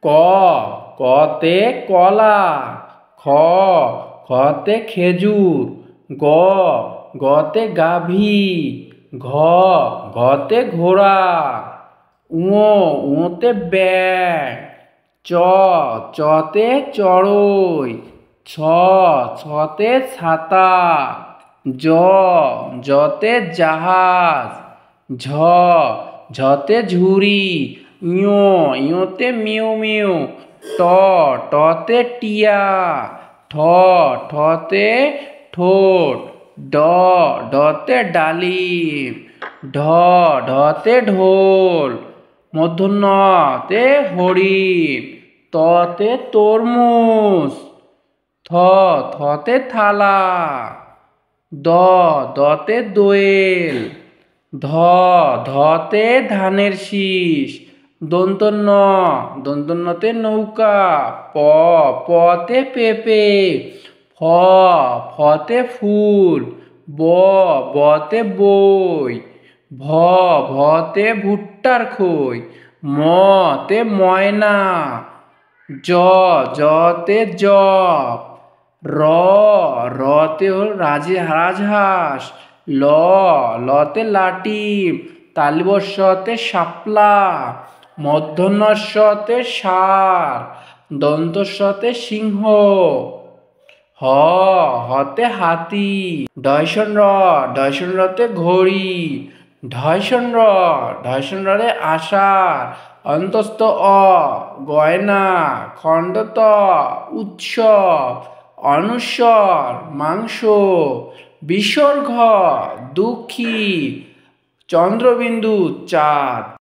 ক কতে কলা, খ খতে খেজুর, গ গতে গাভী, ঘ ঘতে ঘোড়া, উতে ব্যাঙ, চতে চড়ুই, ছতে ছাতা, জতে জাহাজ, ঝতে ঝুড়ি, ইয়োতে মিউ মিউ, টতে টিয়া, ঠতে ঠোঁট, ডতে ডালিম, ঢতে ঢোল, মূর্ধন্য তে হরিণ, ততে তরমুজ, থতে থালা, দতে দোয়েল, ধতে ধানের শীষ, দন্তন্যতে নৌকা, পতে পেঁপে, ফতে ফুল, বতে বই, ভতে ভুট্টার খই, মতে ময়না, জতে জপ, রতে রাজহাঁস, লতে লাটিম, তালবস্যতে শাপলা, মূর্ধন্যতে ষাঁড়, দন্তস্বতে সিংহ, হতে হাতি, ডয়সনরতে ঘড়ি, ঢয়সনরে আষাঢ়, অন্তস্থ গয়না, খণ্ডত উৎসব, অনুস্বর মাংস, বিসর্গ দুঃখী, চন্দ্রবিন্দু চাঁদ।